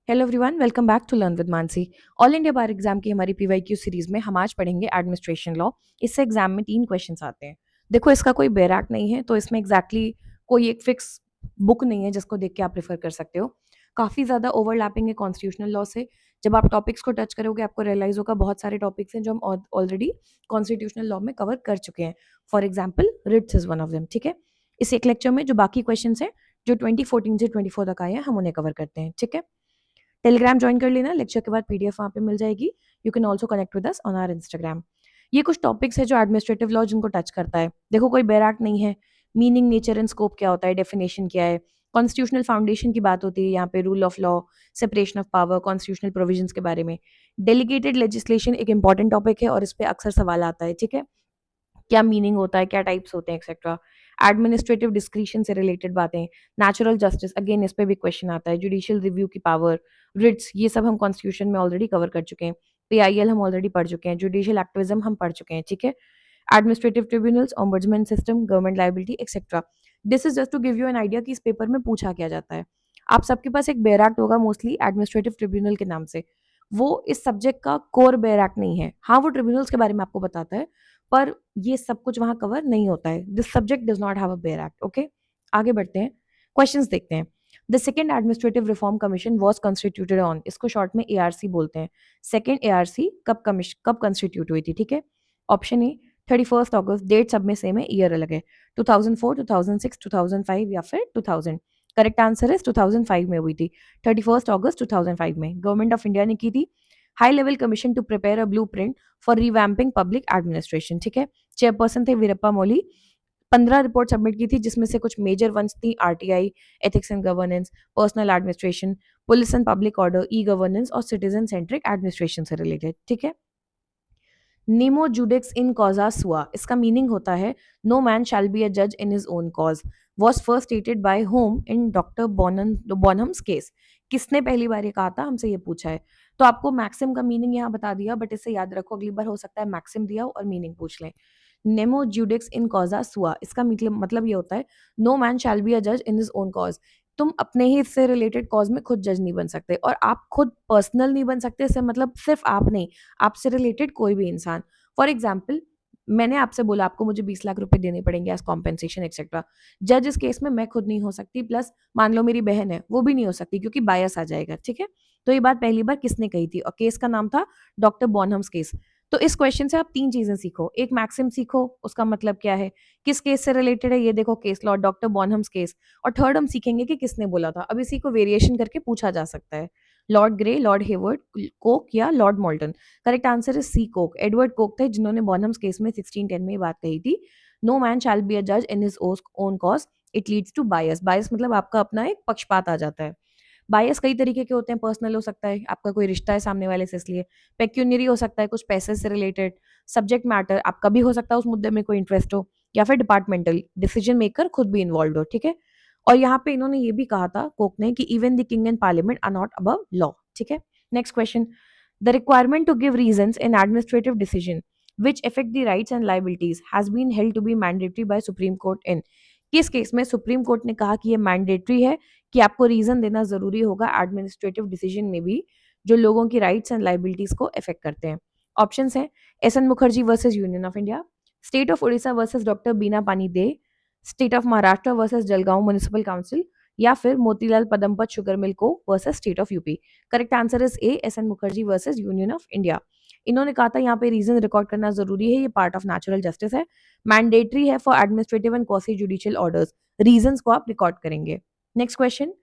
Hello everyone, welcome back to learn with Mansi. All India bar exam की हमारी PYQ series में हम आज पढ़ेंगे एडमिनिस्ट्रेशन लॉ। इससे एग्जाम में 3 क्वेश्चंस आते हैं। देखो, इसका कोई बैराक नहीं है, तो इसमें कोई एक फिक्स बुक नहीं है जिसको देख के आप प्रेफर कर सकते हो। काफ़ी ज़्यादा ओवरलैपिंग है कॉन्स्टिट्यूशनल लॉ से। जब आप टॉपिक्स को टच करोगे आपको रियलाइज होगा बहुत सारे टॉपिक्स हैं जो हम ऑलरेडी कॉन्स्टिट्यूशनल लॉ में कवर कर चुके हैं। For example writs is one of them. ठीक है, इस एक लेक्चर में जो बाकी क्वेश्चन हैं जो 2014 से 24 तक आए हैं हम उन्हें कवर करते हैं। ठीक है, टेलीग्राम ज्वाइन कर लेना, लेक्चर के बाद पीडीएफ वहाँ पे मिल जाएगी। You can also connect with us on our Instagram. ये कुछ टॉपिक्स है जो एडमिनिस्ट्रेटिव लॉ जिनको टच करता है। देखो, कोई बैराक नहीं है। मीनिंग, नेचर एंड स्कोप क्या होता है, डेफिनेशन क्या है, कॉन्स्टिट्यूशनल फाउंडेशन की बात होती है यहाँ पे, rule of law, separation of power, constitutional provisions के बारे में। डेलीगेटेड लेजिस्लेशन एक इंपॉर्टेंट टॉपिक है और इस पर अक्सर सवाल आता है। ठीक है, क्या मीनिंग होता है, क्या टाइप्स होते हैं, एक्सेट्रा। एडमिनिस्ट्रेटिव डिस्क्रिशन से रिलेटेड बातें, नेचुरल जस्टिस, अगेन इस पे भी क्वेश्चन आता है, जुडिशियल रिव्यू की पावर, रिट्स, ये सब हम कॉन्स्टिट्यूशन में ऑलरेडी कवर कर चुके हैं। पीआईएल हम ऑलरेडी पढ़ चुके हैं, जुडिशियल एक्टिविज्म हम पढ़ चुके हैं। ठीक है, administrative tribunals, ombudsman system, government liability, etcetera. This is just to give you an idea कि इस पेपर में पूछा क्या जाता है। आप सबके पास एक बेयर एक्ट होगा मोस्टली एडमिनिस्ट्रेटिव ट्रिब्यूनल के नाम से। वो इस सब्जेक्ट का कोर बेयर एक्ट नहीं है। हाँ, वो ट्रिब्यूनल्स के बारे में आपको बताता है, पर ये सब कुछ वहां कवर नहीं होता है। This subject does not have a bare act. Okay, आगे बढ़ते हैं, क्वेश्चंस देखते हैं। The second administrative reform commission was constituted on, इसको शॉर्ट में एआरसी बोलते हैं। सेकेंड एआरसी कब कंस्टिट्यूट हुई थी? ठीक है, ऑप्शन ए 31 अगस्त, डेट सब में सेम है, ईयर अलग है। 2004, 2006, 2005 या फिर 2000। करेक्ट आंसर है 2005 में हुई थी, 31 अगस्त 2005 में गवर्नमेंट ऑफ इंडिया ने की थी। High level commission to prepare a blueprint for revamping public administration. ठीक है, चेयरपर्सन थे वीरप्पा मोली। 15 रिपोर्ट सबमिट की थी जिसमें से कुछ मेजर वंस थी RTI, ethics and governance, personal administration, police and public order, e governance और सिटीजन सेंट्रिक एडमिनिस्ट्रेशन से रिलेटेड। ठीक है, नेमो जुडिक्स इन कॉजा सुआ, इसका मीनिंग होता है no man shall be a जज in his own cause. Was first stated by home in doctor Bonham's case. किसने पहली बार ये कहा था, हमसे ये पूछा है। तो आपको मैक्सिम का मीनिंग यहाँ बता दिया, बट इसे याद रखो, अगली बार हो सकता है मैक्सिम दिया हो और मीनिंग पूछ लें। नेमो जुडिक्स इन कॉजा सुआ, इसका मतलब ये होता है no man shall be a जज इन हिज ओन कॉज। तुम अपने ही इससे रिलेटेड कॉज में खुद जज नहीं बन सकते, और आप खुद पर्सनल नहीं बन सकते, इससे मतलब सिर्फ आप नहीं, आपसे रिलेटेड कोई भी इंसान। फॉर एग्जाम्पल, मैंने आपसे बोला आपको मुझे 20 लाख रुपए देने पड़ेंगे एज कॉम्पेंसेशन एक्सेट्रा। जज इस केस में मैं खुद नहीं हो सकती, प्लस मान लो मेरी बहन है, वो भी नहीं हो सकती क्योंकि बायस आ जाएगा। ठीक है, तो ये बात पहली बार किसने कही थी, और केस का नाम था डॉक्टर बॉनहम्स केस। तो इस क्वेश्चन से आप 3 चीजें सीखो। एक, मैक्सिम सीखो, उसका मतलब क्या है, किस केस से रिलेटेड है, ये देखो केस लॉ डॉक्टर बॉनहम्स केस। और थर्ड, हम सीखेंगे कि किसने बोला था। अब इसी को वेरिएशन करके पूछा जा सकता है, lord Grey, lord Hayward, Coke या lord Moulton. Correct answer is C, Coke. Edward Coke थे जिन्होंने बॉनहम्स केस में 1610 में ये बात कही थी, no man shall be a जज in his own cause, it leads to bias. Bias मतलब आपका अपना एक पक्षपात आ जाता है। बायस कई तरीके के होते हैं, पर्सनल हो सकता है, आपका कोई रिश्ता है सामने वाले से इसलिए, पेक्यूनरी हो सकता है, कुछ पैसे से रिलेटेड, सब्जेक्ट मैटर आपका भी हो सकता है, उस मुद्दे में कोई इंटरेस्ट हो, या फिर डिपार्टमेंटल, डिसीजन मेकर खुद भी इन्वॉल्व हो। ठीक है, और यहाँ पे इन्होंने ये भी कहा था कोक ने कि even the king and parliament are not above law. ठीक है, next question. The requirement to give reasons in administrative decision which affect the rights and liabilities has been held to be mandatory by Supreme Court in, किस case में supreme court ने कहा कि ये mandatory है, कि आपको रीजन देना जरूरी होगा एडमिनिस्ट्रेटिव डिसीजन में भी जो लोगों की राइट्स एंड लाइबिलिटीज को अफेक्ट करते हैं। ऑप्शंस हैं S N Mukherjee versus union of India, state of Orissa versus doctor Bina Pani Dey, state of Maharashtra versus Jalgaon municipal council, या फिर Motilal Padampat sugar mill co versus state of UP. Correct answer is A, S N Mukherjee versus union of India. इन्होंने कहा था यहाँ पे reason record करना जरूरी है, ये पार्ट ऑफ नेचुरल जस्टिस है, मैंडेटरी है for administrative and quasi judicial orders, reasons को आप रिकॉर्ड करेंगे। Next question,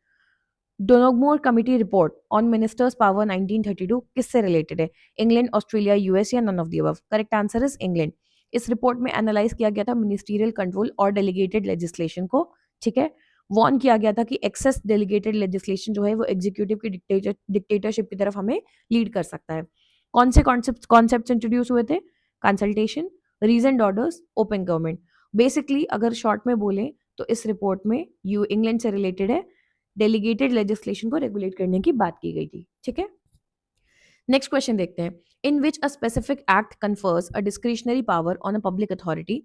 Donoughmore committee report on ministers power 1932 किससे रिलेटेड है, इंग्लैंड, ऑस्ट्रेलिया, यूएस या none of the above. Correct answer is England. इस report में एनालाइज किया गया था मिनिस्ट्रियल कंट्रोल और डेलीगेटेड लेजिस्लेशन को। ठीक है, वार्न किया गया था कि एक्सेस डेलीगेटेड लेजिस्लेशन जो है वो एग्जीक्यूटिव की डिक्टेटरशिप की तरफ हमें लीड कर सकता है। कौन से कॉन्सेप्ट इंट्रोड्यूस हुए थे, consultation, reason orders, open government. Basically अगर शॉर्ट में बोले तो इस रिपोर्ट में यू इंग्लैंड से रिलेटेड है, डेलीगेटेड लेजिस्लेशन को रेगुलेट करने की बात की गई थी। ठीक है, नेक्स्ट क्वेश्चन देखते हैं। In which a specific act confers a discretionary power on a public authority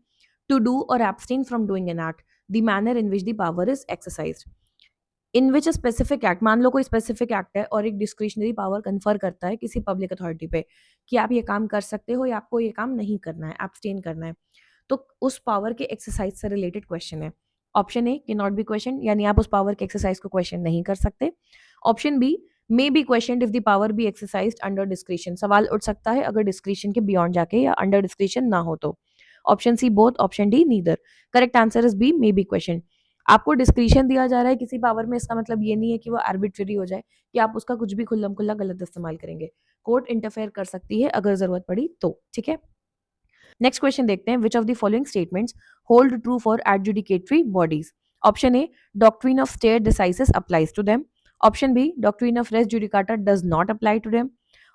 to do और abstain from doing an act, the manner in which the power is exercised. In which a specific act, मान लो कोई specific act है और एक discretionary power confer करता है किसी पब्लिक अथॉरिटी पे कि आप ये काम कर सकते हो या आपको ये काम नहीं करना है, एब्सटेन करना है, तो उस पावर के एक्सरसाइज से रिलेटेड क्वेश्चन है। ऑप्शन ए कि नॉट बी क्वेश्चन, यानी आप उस पावर के एक्सरसाइज को क्वेश्चन नहीं कर सकते। Option B may be question if the power be exercise under discretion, सवाल उठ सकता है अगर डिस्क्रिशन के बियॉन्ड जाके या अंडर डिस्क्रिशन ना हो तो। Option C both, option D neither. Correct answer is B, may be question. आपको डिस्क्रिशन दिया जा रहा है किसी पावर में, इसका मतलब ये नहीं है कि वो आर्बिट्ररी हो जाए कि आप उसका कुछ भी खुल्लम खुल्ला गलत इस्तेमाल करेंगे। कोर्ट इंटरफेयर कर सकती है अगर जरूरत पड़ी तो, ठीक है। नेक्स्ट क्वेश्चन देखते हैं, which of the following statements hold true for adjudicatory bodies. Option A doctrine of stare decisis applies to them. Option B doctrine of res judicata does not apply to them.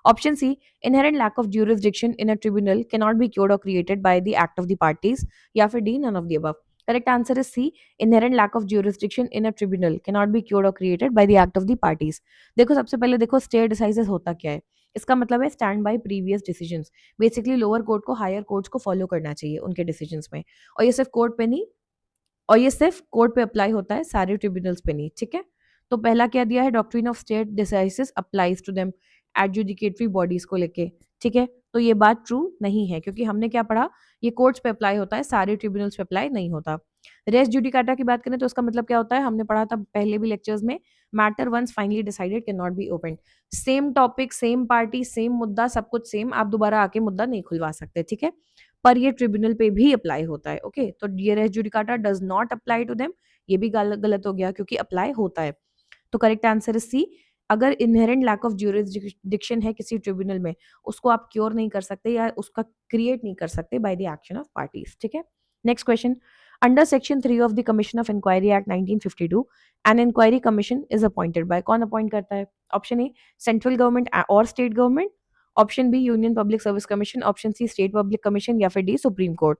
Option C inherent lack of jurisdiction in a tribunal cannot be cured or created by the act of the parties, या फिर D none of the above। Correct answer is C, inherent lack of jurisdiction in a tribunal cannot be cured or created by the act of the parties। देखो सबसे पहले देखो stair decisis होता क्या है, इसका मतलब है stand by previous decisions. Basically lower court को हायर कोर्ट्स को फॉलो करना चाहिए उनके डिसीजंस में, और ये सिर्फ कोर्ट पे नहीं, और ये सिर्फ कोर्ट पे अप्लाई होता है, सारे ट्रिब्यूनल्स पे नहीं, ठीक है। तो पहला क्या दिया है, doctrine of state decisis applies to them, adjudicatory bodies को लेके, ठीक है। तो ये बात ट्रू नहीं है क्योंकि हमने क्या पढ़ा, ये कोर्ट्स पे अप्लाई होता है, सारे ट्रिब्यूनल्स पे अप्लाई नहीं होता। रेस जुडिकाटा की बात करें तो उसका मतलब क्या होता है, हमने पढ़ा था पहले भी लेक्चर्स में, matter once finally decided can not be open. Same topic, same party, same मुद्दा, सब कुछ सेम, आप दोबारा आके मुद्दा नहीं खुलवा सकते, ठीक है। पर ये ट्रिब्यूनल पे भी अप्लाई होता है, ओके। तो ये res judicata does not apply to them, ये भी गलत हो गया क्योंकि अप्लाई होता है। तो करेक्ट आंसर इज सी, अगर इनहेरेंट लैक ऑफ ज्यूरिसडिक्शन है किसी ट्रिब्यूनल में, उसको आप क्योर नहीं कर सकते या उसका क्रिएट नहीं कर सकते by the action of parties, ठीक है। Next question, under section 3 of the commission of inquiry act 1952 an inquiry commission is appointed by, कौन अपॉइंट करता है। ऑप्शन ए सेंट्रल गवर्नमेंट और state government. Option B union public service commission. Option C state public commission, या फिर D supreme court.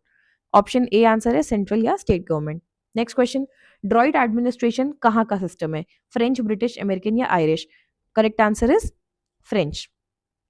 Option A answer है central या state government. Next question, droit administration कहाँ का system है, French, British, American या Irish. Correct answer is French.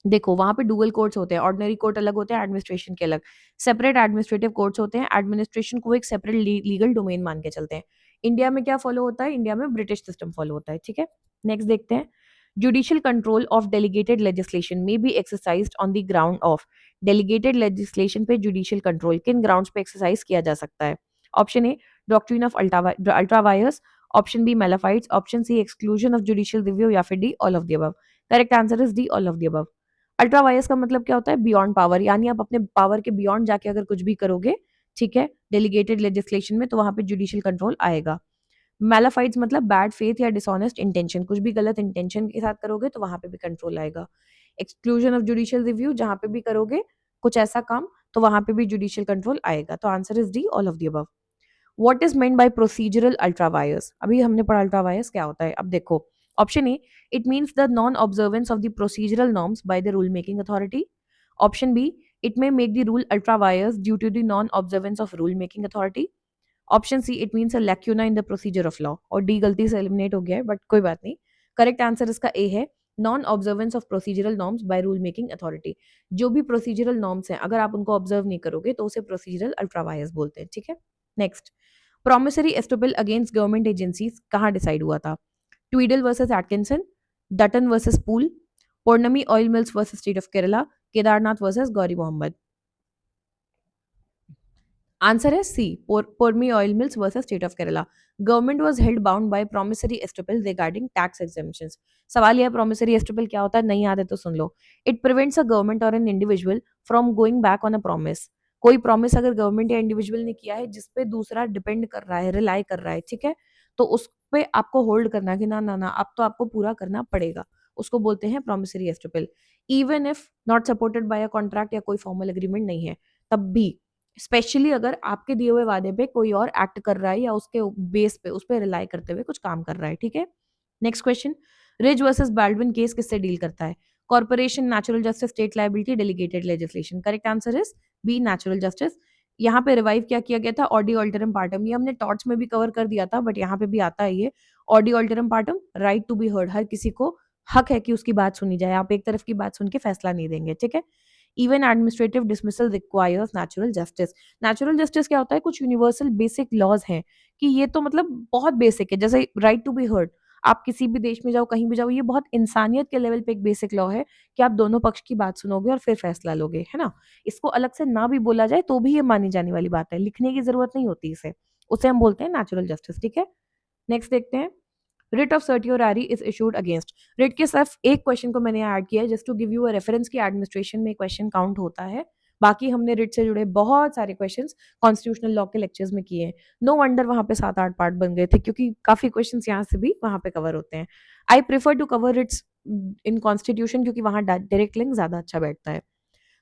देखो वहां पे डुअल कोर्ट्स होते हैं, ऑर्डिनरी कोर्ट अलग होते हैं, एडमिनिस्ट्रेशन के अलग, सेपरेट एडमिनिस्ट्रेटिव कोर्ट्स होते हैं, एडमिनिस्ट्रेशन को एक सेपरेट लीगल डोमेन मान के चलते हैं। इंडिया में क्या फॉलो होता है, इंडिया में ब्रिटिश सिस्टम फॉलो होता है, ठीक है। नेक्स्ट देखते हैं, judicial control of delegated legislation में be exercised on the ground of, delegated legislation पे जुडिशियल कंट्रोल किन ग्राउंड्स पे एक्सरसाइज किया जा सकता है। Option A doctrine of ultra vires. Option B malafides. Option C exclusion of judicial review, या फिर D all of the above. Correct answer is D all of the above. Ultra vires का मतलब क्या होता है, बियॉन्ड पावर, यानी आप अपने पावर के बियॉन्ड जाके अगर कुछ भी करोगे, ठीक है, डेलीगेटेड लेजिस्लेशन में, तो वहां पे जुडिशियल कंट्रोल आएगा। मैलाफाइड्स मतलब बैड फेथ या डिसऑनेस्ट इंटेंशन, कुछ भी गलत इंटेंशन के साथ करोगे तो वहां पे भी कंट्रोल आएगा। एक्सक्लूजन ऑफ जुडिशियल रिव्यू, जहां पे भी करोगे कुछ ऐसा काम तो वहां पे भी जुडिशियल कंट्रोल आएगा। तो answer is D all of the above. What is meant by procedural ultra vires, अभी हमने पढ़ा अल्ट्रा वायर्स क्या होता है, अब देखो। Option A it means the non observance of the procedural norms by the rule making authority. Option B it may make the rule ultra vires due to the non observance of rule making authority. Option C it means a lacuna in the procedure of law, और D गलती से eliminate हो गया है but कोई बात नहीं। Correct answer इसका ए है, non observance of procedural norms by rule making authority. जो भी प्रोसीजरल नॉर्म्स हैं अगर आप उनको ऑब्जर्व नहीं करोगे तो उसे प्रोसीजरल अल्ट्रा वायर्स बोलते हैं, ठीक है। Next, promissory estoppel against government agencies कहाँ डिसाइड हुआ था, Tweddle versus Atkinson, Dutton versus Poole, Pournami oil mills versus state of Kerala, Kedarnath versus Gauri Mohammad. Answer है C, Pournami oil mills versus state of Kerala. Government was held bound by promissory estoppel regarding tax exemptions. सवाल यह promissory एस्टोपेल क्या होता है, नहीं याद है तो सुन लो। इट प्रिवेंट्स अ गवर्नमेंट और an individual from going back on a promise. कोई प्रॉमिस अगर गवर्नमेंट या इंडिविजुअल ने किया है जिसपे दूसरा डिपेंड कर रहा है, रिलाई कर रहा है, ठीक है, तो उस पे आपको होल्ड करना कि ना ना ना अब तो आपको पूरा करना पड़ेगा, उसको बोलते हैं promissory estoppel. Even if not supported by a contract या कोई फॉर्मल एग्रीमेंट नहीं है तब भी, स्पेशली अगर आपके दिए हुए वादे पे कोई और एक्ट कर रहा है या उसके बेस पे उस पर रिलाई करते हुए कुछ काम कर रहा है, ठीक है। Next question, Ridge versus Baldwin case किससे डील करता है, corporation, natural justice, state liability, delegated legislation. Correct answer is B natural justice. यहाँ पे रिवाइव क्या किया गया था, ऑडी ऑल्टरम पार्टम, ये हमने टॉर्च में भी कवर कर दिया था बट यहाँ पे भी आता है ये audi alteram partem, right to be heard, हर किसी को हक है कि उसकी बात सुनी जाए, आप एक तरफ की बात सुन के फैसला नहीं देंगे, ठीक है। Even administrative dismissal requires natural justice. Natural justice क्या होता है, कुछ यूनिवर्सल बेसिक लॉज हैं कि ये तो मतलब बहुत बेसिक है, जैसे राइट टू बी हर्ड, आप किसी भी देश में जाओ, कहीं भी जाओ, ये बहुत इंसानियत के लेवल पे एक बेसिक लॉ है कि आप दोनों पक्ष की बात सुनोगे और फिर फैसला लोगे, है ना? इसको अलग से ना भी बोला जाए तो भी ये मानी जाने वाली बात है, लिखने की ज़रूरत नहीं होती इसे। उसे हम बोलते हैं नेचुरल जस्टिस, ठीक है? नेक्स्ट देखते हैं, writ of certiorari is issued against. Writ के सिर्फ एक क्वेश्चन को मैंने ऐड किया है just to give you a reference कि एडमिनिस्ट्रेशन में क्वेश्चन काउंट होता है। बाकी हमने रिट से जुड़े बहुत सारे क्वेश्चंस कॉन्स्टिट्यूशनल लॉ के लेक्चर्स में किए हैं। नो वंडर वहां पे 7-8 पार्ट बन गए थे क्योंकि काफी क्वेश्चंस यहाँ से भी वहां पे कवर होते हैं। I prefer to cover writs in constitution क्योंकि वहां डायरेक्ट लिंक ज्यादा अच्छा बैठता है।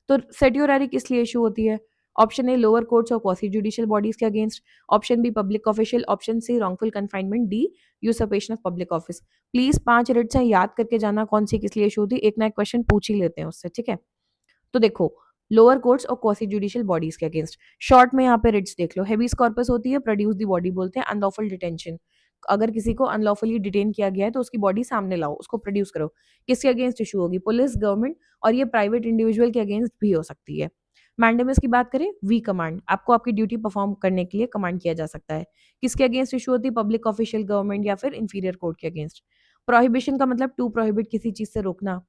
तो सेट्योररी किस लिए इशू होती है? ऑप्शन ए लोअर कोर्ट्स और क्वासी जुडिशियल बॉडीज के against, option B public official, option C wrongful confinement, D usurpation of public office. Please 5 writs हैं, याद करके जाना कौन सी किस लिए इशू होती है, एक ना एक क्वेश्चन पूछ ही लेते हैं उससे, ठीक है? तो देखो, लोअर कोर्ट्स और क्वासी जुडिशियल बॉडीज के अगेंस्ट, शॉर्ट में यहाँ पे रिट्स देख लो। हेबियस कॉर्पस होती है, प्रोड्यूस दी बॉडी बोलते हैं, अनलॉफुल डिटेंशन, अगर किसी को अनलॉफुली डिटेन किया गया है तो उसकी बॉडी सामने लाओ, उसको प्रोड्यूस करो। किसके अगेंस्ट इशू होगी? पुलिस, गवर्नमेंट, और ये प्राइवेट इंडिविजुअल के अगेंस्ट भी हो सकती है। मैंडेमस की बात करें, वी कमांड, आपको आपकी ड्यूटी परफॉर्म करने के लिए कमांड किया जा सकता है। किसके अगेंस्ट इशू होती है? पब्लिक ऑफिशियल, गवर्नमेंट या फिर इंफीरियर कोर्ट के अगेंस्ट। प्रोहिबिशन का मतलब टू प्रोहिबिट, किसी चीज से रोकना।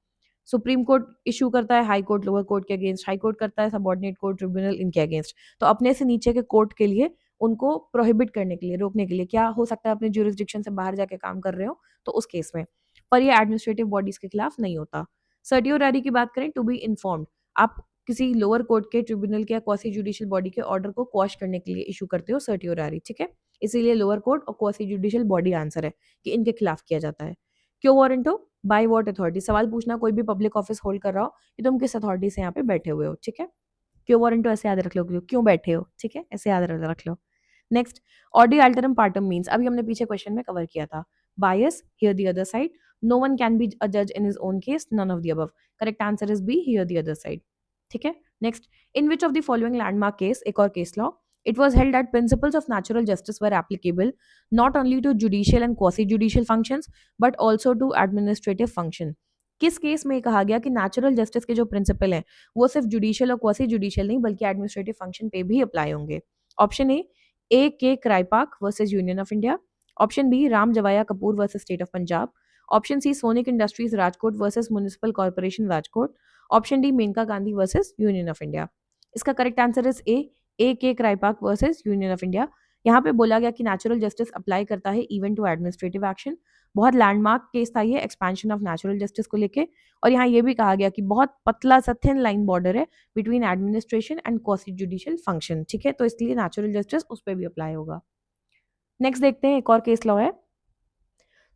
सुप्रीम कोर्ट इशू करता है हाई कोर्ट, लोअर कोर्ट के अगेंस्ट, हाई कोर्ट करता है सबॉर्डिनेट कोर्ट, ट्रिब्यूनल, इनके अगेंस्ट। तो अपने से नीचे के कोर्ट के लिए उनको प्रोहिबिट करने के लिए, रोकने के लिए, क्या हो सकता है? अपने ज्यूरिसडिक्शन से बाहर जाके काम कर रहे हो तो उस केस में। पर ये एडमिनिस्ट्रेटिव बॉडीज के खिलाफ नहीं होता। सर्टियोरारी की बात करें, टू बी इन्फॉर्म्ड, आप किसी लोअर कोर्ट के, ट्रिब्यूनल के या क्वासी जुडिशियल बॉडी के ऑर्डर को क्वॉश करने के लिए इशू करते हो सर्टियोरारी, ठीक है? इसीलिए लोअर कोर्ट और क्वासी जुडिशियल बॉडी आंसर है कि इनके खिलाफ किया जाता है। क्यों वारंट हो? बाय व्हाट अथॉरिटी, सवाल पूछना कोई भी पब्लिक ऑफिस होल्ड कर रहा हो कि तुम किस अथॉरिटी से यहाँ पे बैठे हुए हो, ठीक है? क्यों वारंट हो ऐसे याद रख लो, क्यों बैठे हो, ठीक है? ऐसे याद रख लो। Next, audi alteram partem means, अभी हमने पीछे क्वेश्चन में कवर किया था। Bias, hear the other side, no one can be a जज in his own case, none of the above. Correct answer is B, hear the other side, ठीक है? Next, in which of the following landmark case, एक और case law, it was held that principles of natural justice were applicable not only to judicial and quasi judicial functions but also to administrative function। किस case में कहा गया कि natural justice के जो principal हैं वो सिर्फ जुडिशियल और क्वासी जुडिशियल नहीं बल्कि एडमिनिस्ट्रेटिव फंक्शन पे भी अप्लाई होंगे? Option A K Kraipak versus union of India, option B Ram Jawaya Kapur versus state of Punjab, option C Sonic industries Rajkot versus municipal corporation Rajkot, option D Maneka Gandhi versus union of India. इसका correct answer is A K Kraipak versus union of India. यहाँ पे बोला गया कि natural justice apply करता है even to administrative action. बहुत landmark case था ये एक्सपेंशन ऑफ नेचुरल जस्टिस को लेके। और यहाँ ये भी कहा गया कि बहुत पतला सा थिन लाइन बॉर्डर है between administration and quasi judicial function, ठीक है? तो इसलिए नेचुरल जस्टिस उस पर भी अप्लाई होगा। नेक्स्ट देखते हैं, एक और केस लॉ है।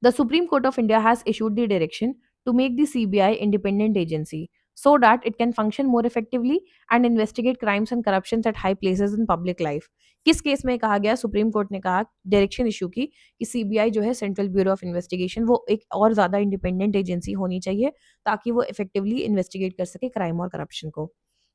The Supreme Court of India has issued the direction to make the CBI independent agency so that it can function more effectively and investigate crimes and corruptions at high places in public life। किस case में कहा गया? Supreme court ने कहा, direction issue की कि CBI जो है सेंट्रल ब्यूरो ऑफ इन्वेस्टिगेशन, वो एक और ज्यादा इंडिपेंडेंट एजेंसी होनी चाहिए ताकि वो इफेक्टिवली इन्वेस्टिगेट कर सके क्राइम और करप्शन को।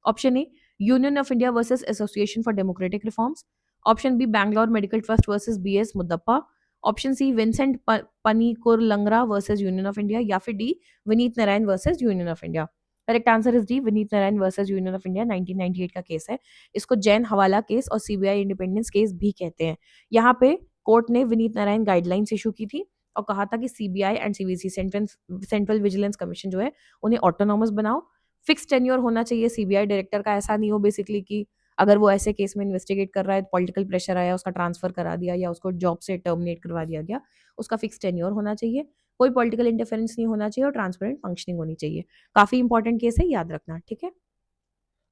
Option A union of India versus association for democratic reforms, option B Bangalore medical trust versus BS Muddappa, option C Vincent Panikurlangara versus union of India, या फिर D Vineet Narayan versus union of India. Correct answer is D Vineet Narayan versus union of India, 1998 का case है। इसको जैन हवाला case और CBI independence case भी कहते हैं। यहाँ पे कोर्ट ने विनीत नारायण गाइडलाइंस इशू की थी और कहा था कि CBI and CVC, central vigilance commission जो है, उन्हें ऑटोनॉमस बनाओ। फिक्स टेन्योर होना चाहिए सीबीआई डायरेक्टर का, ऐसा नहीं हो बेसिकली कि अगर वो ऐसे केस में इन्वेस्टिगेट कर रहा है, पॉलिटिकल प्रेशर आया, उसका ट्रांसफर करा दिया या उसको जॉब से टर्मिनेट करवा दिया गया। उसका फिक्स टेन्योर होना चाहिए, कोई पॉलिटिकल इंटरफेरेंस नहीं होना चाहिए और ट्रांसपेरेंट फंक्शनिंग होनी चाहिए। काफी इंपॉर्टेंट केस है, याद रखना, ठीक है?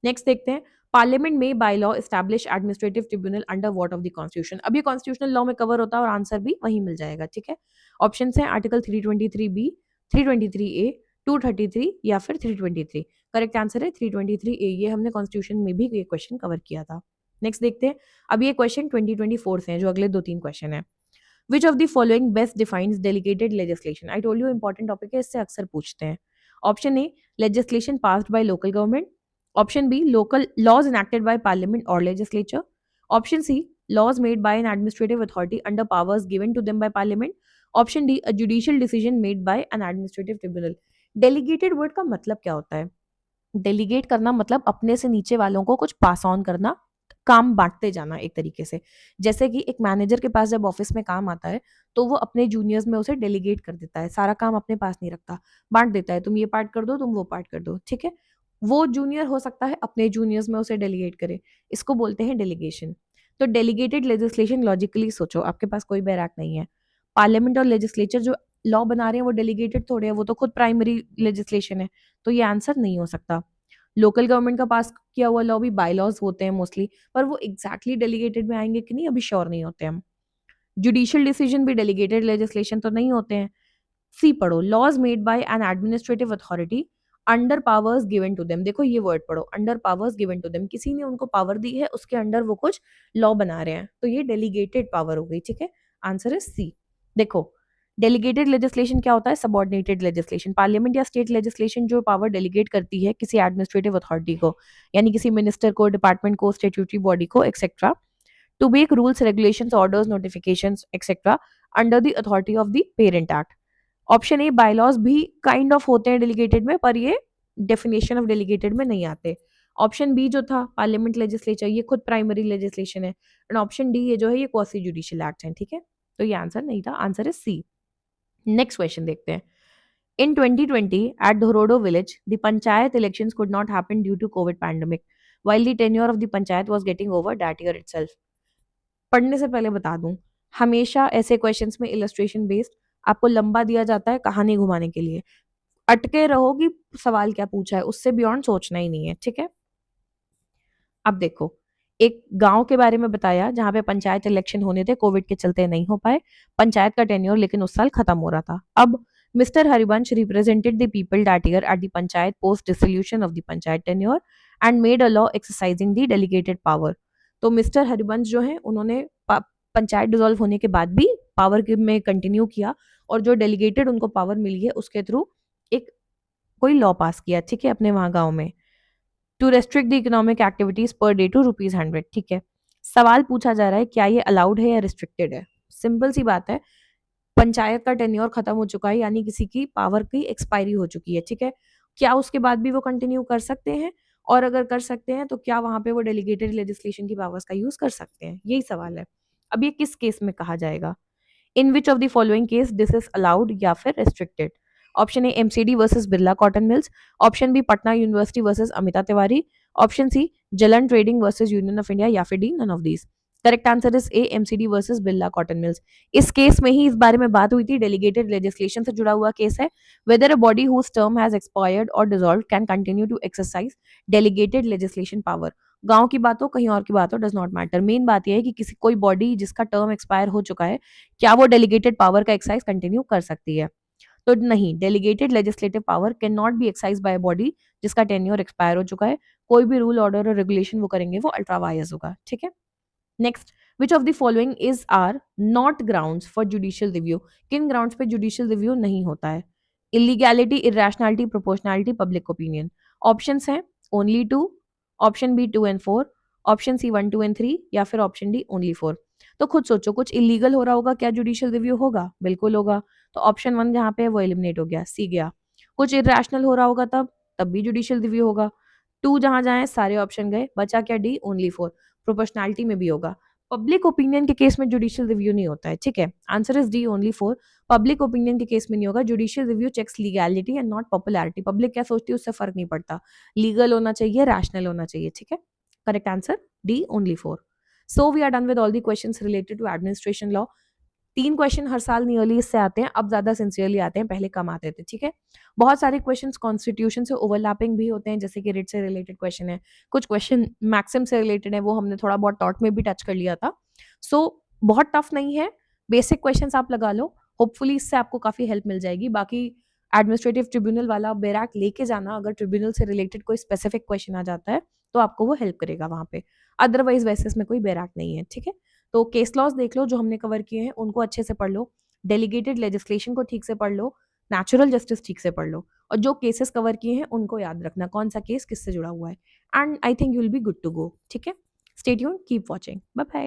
नेक्स्ट देखते हैं, पार्लियामेंट में by law establish administrative tribunal under what of the constitution. अभी कॉन्स्टिट्यूशनल लॉ में कवर होता है और आंसर भी वहीं मिल जाएगा, ठीक है? ऑप्शन है आर्टिकल 323 बी, 323 ए, 233 या फिर 323। करेक्ट आंसर है 323 ए, ये हमने कॉन्स्टिट्यूशन में भी ये क्वेश्चन कवर किया था। नेक्स्ट देखते हैं, अब ये क्वेश्चन 2024 से हैं, जो अगले 2-3 क्वेश्चन है। Which of the following best defines delegated legislation? I told you important topic है, इससे अक्सर पूछते हैं। Option A legislation passed by local government, option B local laws enacted by parliament और legislature, option C laws made by an administrative authority under powers given to them by parliament, option D a judicial decision made by an administrative tribunal। Delegated word का मतलब क्या होता है? Delegate करना मतलब अपने से नीचे वालों को कुछ पास ऑन करना, काम बाँटते जाना एक तरीके से। जैसे कि एक मैनेजर के पास जब ऑफ़िस में काम आता है, तो वो अपने जूनियर्स में उसे डेलीगेट कर देता है, सारा काम अपने पास नहीं रखता, बाँट देता है, तुम ये पार्ट कर दो, तुम वो पार्ट कर दो, ठीक है? वो जूनियर हो सकता है अपने जूनियर्स में उसे डेलीगेट करे, इसको बोलते हैं डेलीगेशन। तो डेलीगेटेड लेजिस्लेशन लॉजिकली सोचो, आपके पास कोई बैराक नहीं है। पार्लियामेंट और लेजिस्लेचर जो लॉ बना रहे हैं वो डेलीगेटेड थोड़े हैं, वो तो खुद प्राइमरी लेजिस्लेशन है, तो ये आंसर नहीं हो सकता। लोकल गवर्नमेंट का पास किया हुआ लॉ भी बायलॉज होते हैं मोस्टली, पर वो एग्जैक्टली डेलीगेटेड में आएंगे कि नहीं अभी श्योर नहीं होते हम। जुडिशियल डिसीजन भी डेलीगेटेड लेजिस्लेशन तो नहीं होते हैं। सी पढ़ो, laws made by an administrative authority under powers given to them. देखो ये वर्ड पढ़ो, under powers given to them, किसी ने उनको पावर दी है, उसके अंडर वो कुछ लॉ बना रहे हैं, तो ये डेलीगेटेड पावर हो गई, ठीक है? Answer is C. देखो, डेलीगेटेड लेजिस्लेशन क्या होता है? Subordinated legislation. पार्लियामेंट या स्टेट लेजिस्लेशन जो पावर डेलीगेट करती है किसी एडमिनिस्ट्रेटिव अथॉरिटी को, यानी किसी मिनिस्टर को, डिपार्टमेंट को, स्टेट्यूटरी बॉडी को, etcetera, to make rules, regulations, orders, notifications, etc. under the authority of the parent act. Option A bylaws भी काइंड ऑफ होते हैं डेलीगेटेड में, पर ये डेफिनेशन ऑफ डेलीगेटेड में नहीं आते। ऑप्शन बी जो था पार्लियामेंट लेजिस्लेचर, ये खुद प्राइमरी लेजिस्लेशन है, एंड ऑप्शन डी ये जो है ये क्वासी जुडिशियल एक्ट है, ठीक है? तो ये आंसर नहीं था, answer is C. Next question देखते हैं। In 2020, at Dhorodo village, the panchayat elections could not happen due to COVID pandemic, while the tenure of the panchayat was getting over that year itself. पढ़ने से पहले बता दूं, हमेशा ऐसे questions में इलस्ट्रेशन बेस्ड आपको लंबा दिया जाता है कहानी घुमाने के लिए। अटके रहो कि सवाल क्या पूछा है, उससे बियॉन्ड सोचना ही नहीं है, ठीक है? अब देखो, एक गांव के बारे में बताया जहां पे पंचायत इलेक्शन होने थे, कोविड के चलते नहीं हो पाए। पंचायत का टेन्योर लेकिन उस साल खत्म हो रहा था। अब mister Harivansh represented the people that year at the panchayat post dissolution of the panchayat tenure and made a law exercising the delegated power. तो मिस्टर हरिवंश जो है उन्होंने पंचायत डिसॉल्व होने के बाद भी पावर में कंटिन्यू किया, और जो डेलीगेटेड उनको पावर मिली है उसके थ्रू एक कोई लॉ पास किया, ठीक है, अपने वहां गांव में, to restrict the economic activities per day to ₹100, ठीक है? सवाल पूछा जा रहा है क्या ये अलाउड है या रिस्ट्रिक्टेड है? सिंपल सी बात है, पंचायत का टेन्योर खत्म हो चुका है, यानी किसी की पावर की एक्सपायरी हो चुकी है, ठीक है? क्या उसके बाद भी वो कंटिन्यू कर सकते हैं? और अगर कर सकते हैं तो क्या वहां पे वो डेलीगेटेड लेजिस्लेशन की पावर्स का यूज कर सकते हैं? यही सवाल है। अब ये किस केस में कहा जाएगा? In which of the following case this is allowed या फिर restricted? Option A MCD versus Birla cotton mills, option B Patna university versus Amita Tiwari, option C Jalan trading versus union of India, या फिर D none of these. Correct answer is A MCD versus Birla cotton mills. इस case में ही इस बारे में बात हुई थी, डेलीगेटेड लेजिस्लेशन से जुड़ा हुआ केस है। Whether a body whose term has expired और dissolve can continue to exercise delegated legislation power. गांव की बात हो कहीं और की बात हो, डज नॉट मैटर, मेन बात यह है कि किसी कोई बॉडी जिसका टर्म एक्सपायर हो चुका है, क्या वो डेलीगेटेड पावर का एक्सरसाइज कंटिन्यू कर सकती है? तो नहीं, delegated legislative power can not be exercise by body जिसका टेन्योर एक्सपायर हो चुका है। कोई भी रूल ऑर्डर और रेगुलेशन वो करेंगे वो अल्ट्रा वायर्स होगा, ठीक है? Next, which of the following is are not grounds for judicial review? किन ग्राउंड्स पे जुडिशियल रिव्यू नहीं होता है? Illegality, irrationality, proportionality, public opinion. Options हैं only two, option B 2 and 4, option C 1 2 and 3, या फिर ऑप्शन डी ओनली 4। तो खुद सोचो, कुछ इलीगल हो रहा होगा, क्या जुडिशियल रिव्यू होगा? बिल्कुल होगा। तो ऑप्शन 1 जहाँ पे है वो एलिमिनेट हो गया, सी गया। कुछ इरेशनल हो रहा होगा तब भी जुडिशियल रिव्यू होगा। 2 जहाँ जाए सारे ऑप्शन गए, बचा क्या? D only 4। प्रोपोर्शनैलिटी में भी होगा। पब्लिक ओपिनियन के केस में जुडिशियल रिव्यू नहीं होता है, ठीक है? Answer is D only 4। Public opinion के केस में नहीं होगा। Judicial review checks legality and not popularity. Public क्या सोचती है उससे फर्क नहीं पड़ता, लीगल होना चाहिए, रैशनल होना चाहिए, ठीक है? Correct answer D only 4। So we are done with all the questions related to administration law. 3 question हर साल नियरली इससे आते हैं, अब ज्यादा सिंसियरली आते हैं, पहले कम आते थे, ठीक है? बहुत सारे क्वेश्चंस कॉन्स्टिट्यूशन से ओवरलैपिंग भी होते हैं, जैसे कि रिट से रिलेटेड क्वेश्चन है, कुछ क्वेश्चन मैक्सिम से रिलेटेड है, वो हमने थोड़ा बहुत टॉट में भी टच कर लिया था। सो बहुत टफ नहीं है, बेसिक क्वेश्चंस आप लगा लो, होपफुली इससे आपको काफी हेल्प मिल जाएगी। बाकी एडमिनिस्ट्रेटिव ट्रिब्यूनल वाला बैराक लेके जाना, अगर ट्रिब्यूनल से रिलेटेड कोई स्पेसिफिक क्वेश्चन आ जाता है तो आपको वो हेल्प करेगा वहां पे, अदरवाइज वैसे इसमें कोई बैराक नहीं है, ठीक है? तो केस लॉज देख लो जो हमने कवर किए हैं, उनको अच्छे से पढ़ लो, डेलीगेटेड लेजिस्लेशन को ठीक से पढ़ लो, नेचुरल जस्टिस ठीक से पढ़ लो, और जो केसेस कवर किए हैं उनको याद रखना कौन सा केस किससे जुड़ा हुआ है, and I think you will be good to go, ठीक है? Stay tuned, keep watching, bye bye.